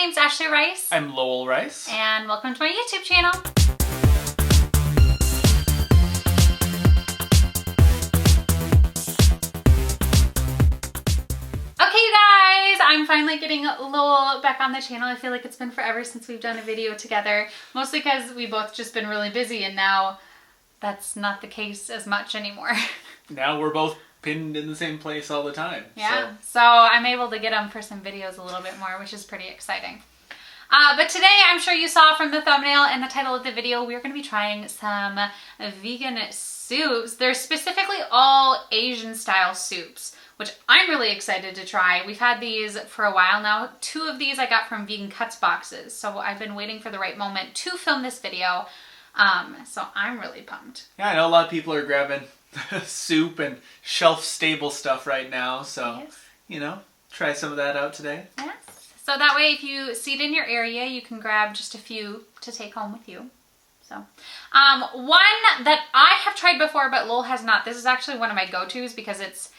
name's Ashley Rice. I'm Lowell Rice. And welcome to my YouTube channel. Okay, you guys, I'm finally getting Lowell back on the channel. I feel like it's been forever since we've done a video together, mostly because we both just been really busy, and now that's not the case as much anymore. Now we're both pinned in the same place all the time. Yeah, so I'm able to get them for some videos a little bit more, which is pretty exciting. But today, I'm sure you saw from the thumbnail and the title of the video, we're going to be trying some vegan soups. They're specifically all Asian style soups, which I'm really excited to try. We've had these for a while now. 2 of these I got from Vegan Cuts boxes, so I've been waiting for the right moment to film this video. So I'm really pumped. Yeah, I know a lot of people are grabbing soup and shelf-stable stuff right now, so, Yes. you know, try some of that out today. Yes. So that way, if you see it in your area, you can grab just a few to take home with you. So, one that I have tried before, but Lowell has not. This is actually one of my go-tos because it's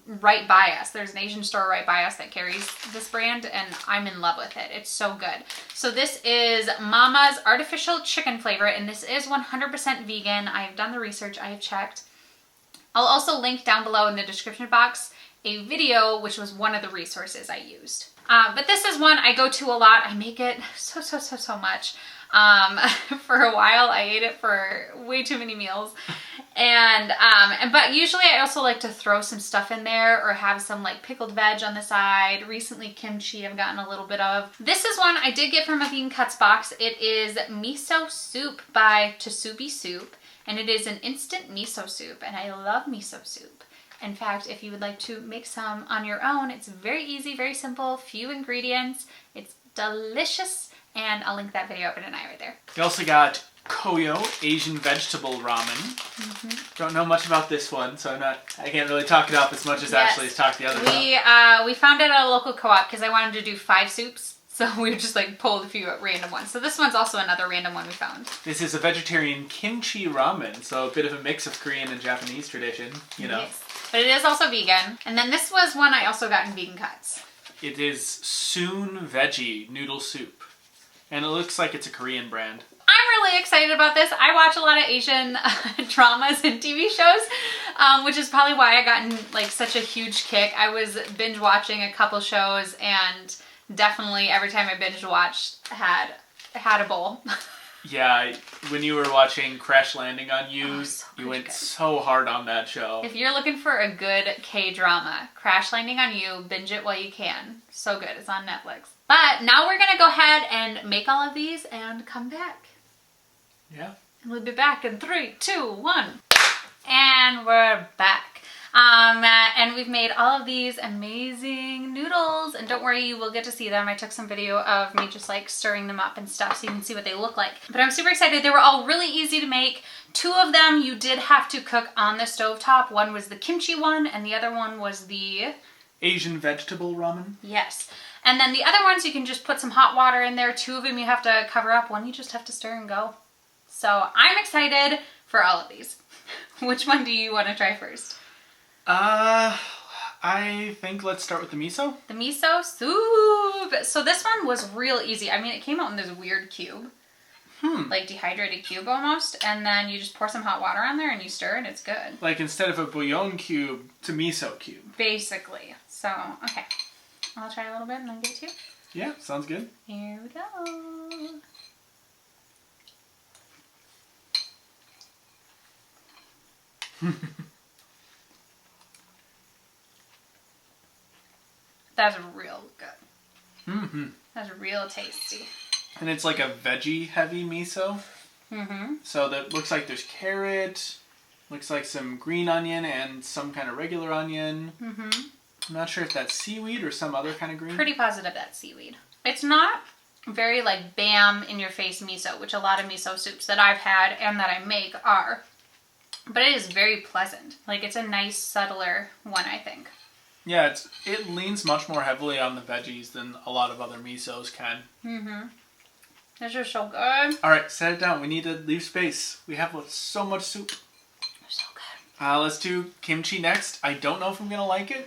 right by us. There's an Asian store right by us that carries this brand, and I'm in love with it. It's so good. So this is Mama's Artificial Chicken Flavor, and this is 100% vegan. I have done the research. I have checked. I'll also link down below in the description box a video, which was one of the resources I used. But this is one I go to a lot. I make it so much. For a while, I ate it for way too many meals. But usually I also like to throw some stuff in there or have some like pickled veg on the side. Recently, kimchi I've gotten a little bit of. This is one I did get from a Vegan Cuts box. It is Miso Soup by Tsubi Soup. And it is an instant miso soup, and I love miso soup. In fact, if you would like to make some on your own, it's very easy, very simple, few ingredients. It's delicious, and I'll link that video up in an eye right there. We also got Koyo Asian Vegetable Ramen. Don't know much about this one, so I can't really talk it up as much as Ashley's talked the other one. We found it at a local co-op because I wanted to do 5 soups. So we just like pulled a few random ones. So this one's also another random one we found. This is a vegetarian kimchi ramen, so a bit of a mix of Korean and Japanese tradition, you know. Yes. But it is also vegan. And then this was one I also got in Vegan Cuts. It is Soon Veggie Noodle Soup. And it looks like it's a Korean brand. I'm really excited about this. I watch a lot of Asian dramas and TV shows, which is probably why I gotten like such a huge kick. I was binge watching a couple shows, and definitely every time I binge watched had a bowl. Yeah, when you were watching Crash Landing on You, you went so hard on that show. If you're looking for a good K-drama, Crash Landing on You, binge it while you can. So good. It's on Netflix. But now we're going to go ahead and make all of these and come back. Yeah. And we'll be back in 3, 2, 1. And we're back. And we've made all of these amazing noodles, and don't worry, you will get to see them. I took some video of me just like stirring them up and stuff so you can see what they look like. But I'm super excited. They were all really easy to make. 2 of them you did have to cook on the stovetop. One was the kimchi one, and the other one was the Asian vegetable ramen. Yes. And then the other ones you can just put some hot water in there. 2 of them you have to cover up. One you just have to stir and go. So I'm excited for all of these. Which one do you want to try first? I think let's start with the miso. The miso soup. So this one was real easy. I mean, it came out in this weird cube. Like dehydrated cube almost. And then you just pour some hot water on there and you stir and it's good. Like instead of a bouillon cube, it's a miso cube. Basically. So, okay. I'll try a little bit and then get to you. Yeah, sounds good. Here we go. That's real good. That's real tasty. And it's like a veggie heavy miso. So that looks like there's carrot, looks like some green onion and some kind of regular onion. I'm not sure if that's seaweed or some other kind of green. Pretty positive that's seaweed. It's not very like bam in your face miso, which a lot of miso soups that I've had and that I make are. But it is very pleasant. Like it's a nice subtler one, I think. Yeah, it leans much more heavily on the veggies than a lot of other misos can. This is so good. Alright, set it down. We need to leave space. We have so much soup. They're so good. Let's do kimchi next. I don't know if I'm going to like it.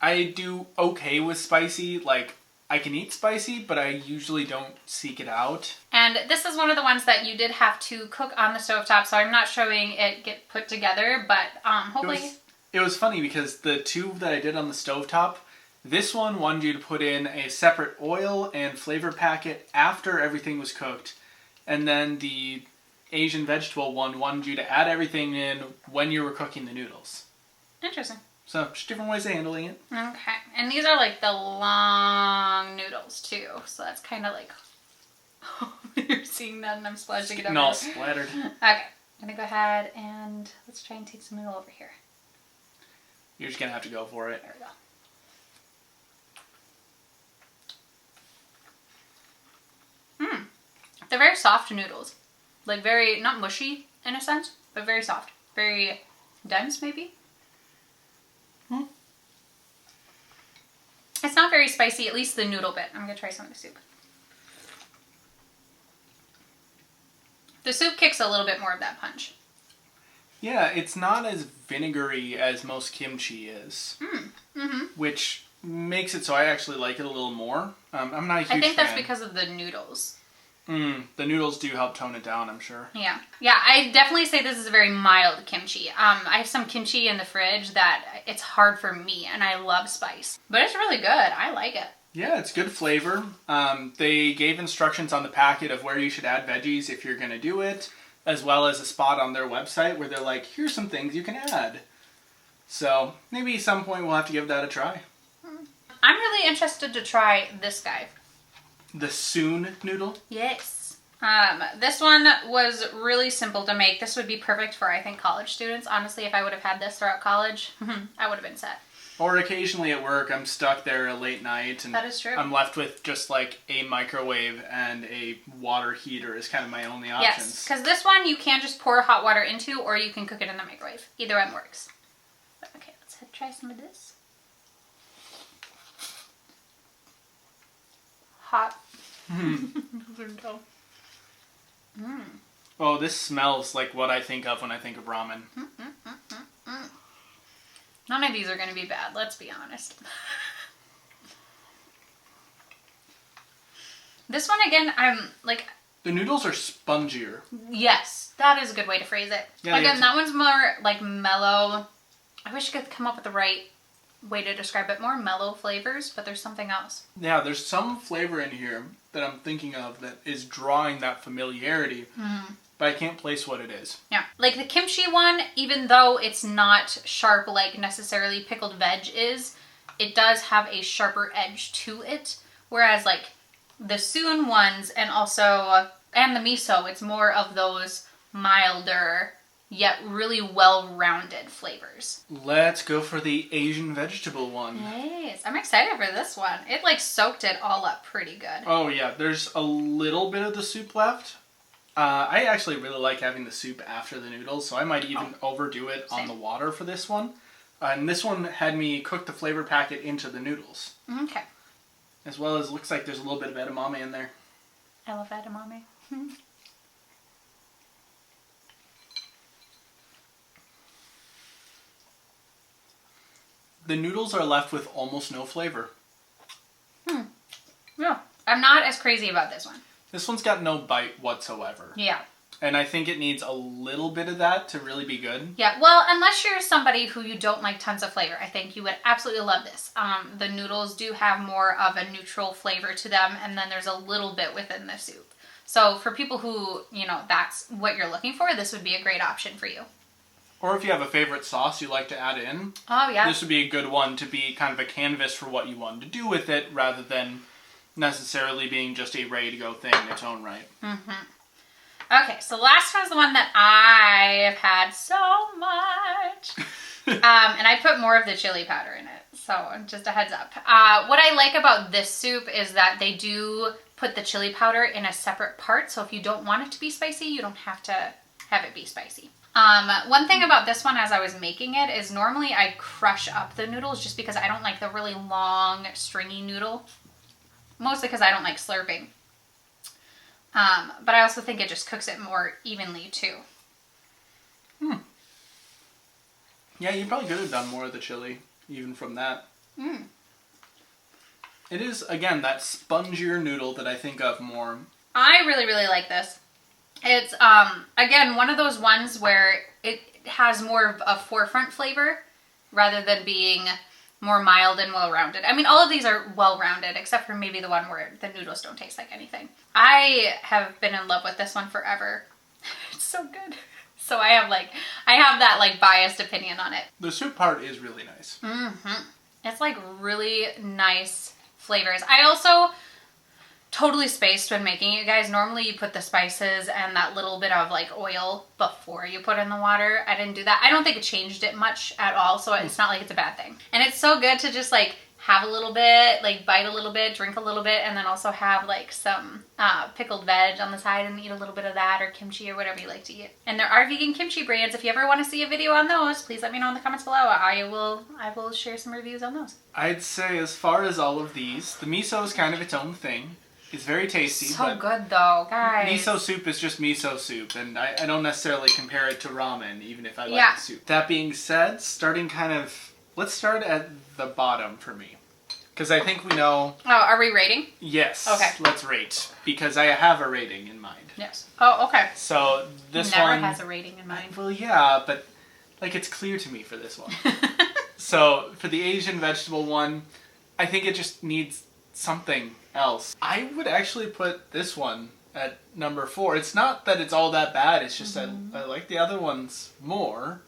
I do okay with spicy. Like, I can eat spicy, but I usually don't seek it out. And this is one of the ones that you did have to cook on the stovetop, so I'm not showing it get put together, but hopefully... It was funny because the two that I did on the stovetop, this one wanted you to put in a separate oil and flavor packet after everything was cooked. And then the Asian vegetable one wanted you to add everything in when you were cooking the noodles. Interesting. So, just different ways of handling it. Okay. And these are like the long noodles too. So that's kind of like... You're seeing that and I'm splashing it over. No, splattered. Okay. I'm going to go ahead and let's try and take some noodle over here. You're just going to have to go for it. There we go. They're very soft noodles. Like very, not mushy in a sense, but very soft. Very dense maybe. It's not very spicy, at least the noodle bit. I'm going to try some of the soup. The soup kicks a little bit more of that punch. Yeah, it's not as vinegary as most kimchi is. Which makes it so I actually like it a little more. I'm not a huge fan. I think that's because of the noodles. The noodles do help tone it down, I'm sure. Yeah. Yeah, I definitely say this is a very mild kimchi. I have some kimchi in the fridge that it's hard for me, and I love spice. But it's really good. I like it. Yeah, it's good flavor. They gave instructions on the packet of where you should add veggies if you're going to do it, as well as a spot on their website where they're like, here's some things you can add. So maybe at some point we'll have to give that a try. I'm really interested to try this guy. The Soon noodle? Yes. This one was really simple to make. This would be perfect for, I think, college students. Honestly, if I would have had this throughout college, I would have been set. Or occasionally at work, I'm stuck there late night. And that is true. I'm left with just like a microwave and a water heater is kind of my only options. Yes, because this one you can just pour hot water into, or you can cook it in the microwave. Either one works. But, okay, let's try some of this. Hot. Oh, this smells like what I think of when I think of ramen. None of these are going to be bad, let's be honest. This one, again, I'm like... The noodles are spongier. Yes, that is a good way to phrase it. Yeah, again, that one's more like mellow. I wish I could come up with the right way to describe it. More mellow flavors, but there's something else. Yeah, there's some flavor in here that I'm thinking of that is drawing that familiarity, but I can't place what it is. Yeah, like the kimchi one, even though it's not sharp like necessarily pickled veg is, it does have a sharper edge to it. Whereas like the Soon ones and the miso, it's more of those milder yet really well-rounded flavors. Let's go for the Asian vegetable one. Yes, I'm excited for this one. It like soaked it all up pretty good. Oh yeah, there's a little bit of the soup left. I actually really like having the soup after the noodles, so I might even overdo it on the water for this one. And this one had me cook the flavor packet into the noodles. Okay. As well as looks like there's a little bit of edamame in there. I love edamame. The noodles are left with almost no flavor. Yeah, I'm not as crazy about this one. This one's got no bite whatsoever. Yeah. And I think it needs a little bit of that to really be good. Yeah, well, unless you're somebody who you don't like tons of flavor, I think you would absolutely love this. The noodles do have more of a neutral flavor to them, and then there's a little bit within the soup. So for people who, you know, that's what you're looking for, this would be a great option for you. Or if you have a favorite sauce you like to add in, oh yeah, this would be a good one to be kind of a canvas for what you want to do with it, rather than necessarily being just a ready-to-go thing in its own right. Okay, so the last one's the one that I have had so much. And I put more of the chili powder in it, so just a heads up. What I like about this soup is that they do put the chili powder in a separate part, so if you don't want it to be spicy, you don't have to have it be spicy. One thing about this one as I was making it is normally I crush up the noodles just because I don't like the really long, stringy noodle. Mostly because I don't like slurping. But I also think it just cooks it more evenly too. Yeah, you probably could have done more of the chili, even from that. It is, again, that spongier noodle that I think of more. I really, really like this. It's, again, one of those ones where it has more of a forefront flavor rather than being more mild and well-rounded. I mean, all of these are well-rounded, except for maybe the one where the noodles don't taste like anything. I have been in love with this one forever. It's so good. So I have that like biased opinion on it. The soup part is really nice. It's like really nice flavors. I also totally spaced when making it, you guys. Normally you put the spices and that little bit of like oil before you put in the water. I didn't do that. I don't think it changed it much at all, so it's not like it's a bad thing. And it's so good to just like have a little bit, like bite a little bit, drink a little bit, and then also have like some pickled veg on the side and eat a little bit of that, or kimchi, or whatever you like to eat. And there are vegan kimchi brands. If you ever want to see a video on those, please let me know in the comments below. I will share some reviews on those. I'd say as far as all of these, the miso is kind of its own thing. It's very tasty. So good though, guys. Miso soup is just miso soup, and I don't necessarily compare it to ramen, even if I like the soup. That being said, let's start at the bottom for me. Because I think we know... Oh, are we rating? Yes. Okay. Let's rate. Because I have a rating in mind. Yes. Oh, okay. So this Never one... has a rating in mind. Well, yeah, but like it's clear to me for this one. So for the Asian vegetable one, I think it just needs something else. I would actually put this one at number 4. It's not that it's all that bad. It's just I like the other ones more.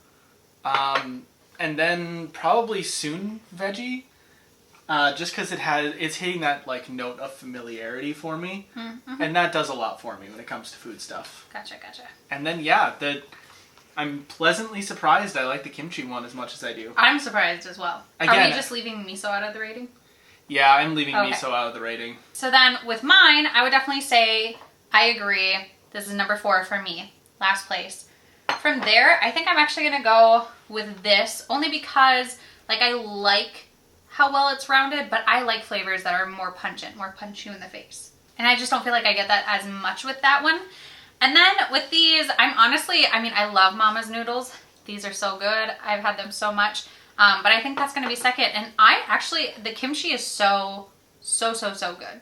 And then probably soon Veggie. Just because it's hitting that like note of familiarity for me, and that does a lot for me when it comes to food stuff. Gotcha. And then yeah, I'm pleasantly surprised I like the kimchi one as much as I do. I'm surprised as well. Again, are we just leaving miso out of the rating? Yeah, I'm leaving miso out of the rating. So then with mine, I would definitely say I agree. This is number 4 for me, last place. From there, I think I'm actually gonna go with this only because like I like how well it's rounded, but I like flavors that are more pungent, more punch you in the face. And I just don't feel like I get that as much with that one. And then with these, I love Mama's noodles. These are so good. I've had them so much. But I think that's going to be second. And the kimchi is so good.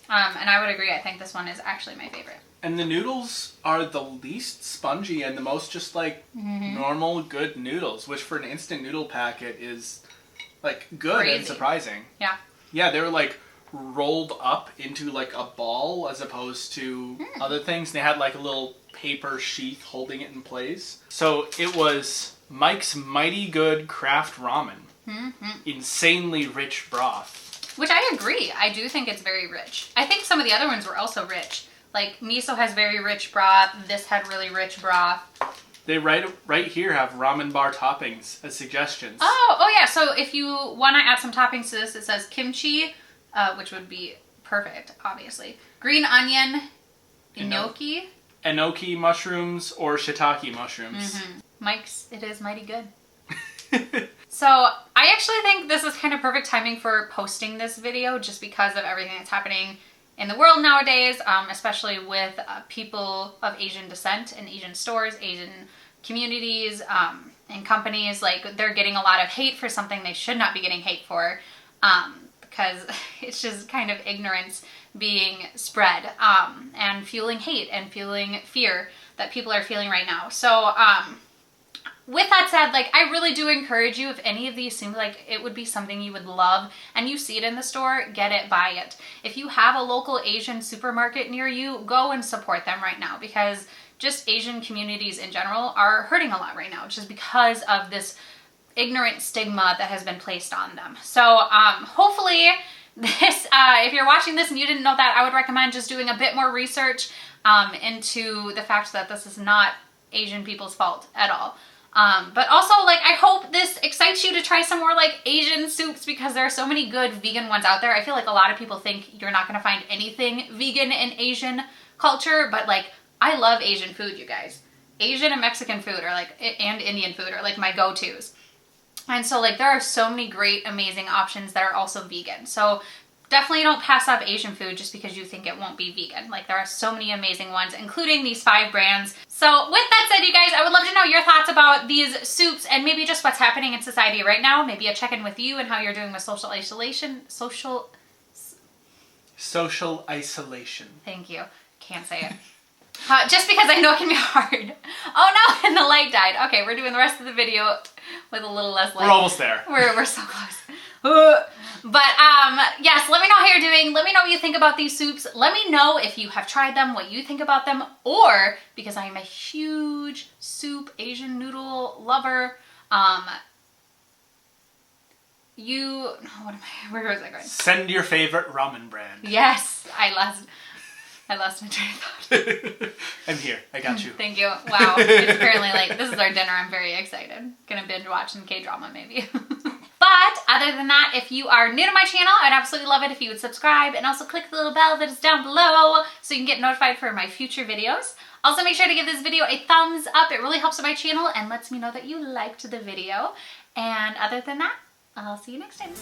And I would agree. I think this one is actually my favorite. And the noodles are the least spongy and the most just like normal good noodles, which for an instant noodle packet is like good crazy. And surprising. Yeah. Yeah, they were like rolled up into like a ball as opposed to other things. They had like a little paper sheath holding it in place. So it was Mike's Mighty Good Craft Ramen. Insanely rich broth. Which I agree. I do think it's very rich. I think some of the other ones were also rich. Like miso has very rich broth. This had really rich broth. They right here have ramen bar toppings as suggestions. Oh yeah. So if you want to add some toppings to this, it says kimchi, which would be perfect, obviously. Green onion, enoki mushrooms, or shiitake mushrooms. Mike's, it is mighty good. So I actually think this is kind of perfect timing for posting this video just because of everything that's happening in the world nowadays, especially with people of Asian descent in Asian stores, Asian communities, and companies. Like, they're getting a lot of hate for something they should not be getting hate for, because it's just kind of ignorance being spread, and fueling hate and fueling fear that people are feeling right now. So with that said, like, I really do encourage you, if any of these seem like it would be something you would love and you see it in the store, get it, buy it. If you have a local Asian supermarket near you, go and support them right now, because just Asian communities in general are hurting a lot right now just because of this ignorant stigma that has been placed on them. So hopefully this, if you're watching this and you didn't know that, I would recommend just doing a bit more research into the fact that this is not Asian people's fault at all. But also, like, I hope this excites you to try some more, like, Asian soups, because there are so many good vegan ones out there. I feel like a lot of people think you're not going to find anything vegan in Asian culture, but, like, I love Asian food, you guys. Asian and Mexican food are, like, and Indian food are, like, my go-tos. And so, like, there are so many great, amazing options that are also vegan. So definitely don't pass up Asian food just because you think it won't be vegan. Like, there are so many amazing ones, including these 5 brands. So with that said, you guys, I would love to know your thoughts about these soups and maybe just what's happening in society right now. Maybe a check-in with you and how you're doing with social isolation. Social isolation. Thank you. Can't say it. Just because I know it can be hard. Oh no, and the light died. Okay, we're doing the rest of the video with a little less light. We're almost there. We're so close. But yes, let me know how you're doing. Let me know what you think about these soups. Let me know if you have tried them, what you think about them, or because I am a huge soup Asian noodle lover, where was I going? Send your favorite ramen brand. Yes, I lost my train of thought. I'm here. I got you. Thank you. Wow. It's apparently like, this is our dinner. I'm very excited. Gonna binge watch some K-drama maybe. But other than that, if you are new to my channel, I'd absolutely love it if you would subscribe and also click the little bell that is down below so you can get notified for my future videos. Also make sure to give this video a thumbs up. It really helps with my channel and lets me know that you liked the video. And other than that, I'll see you next time.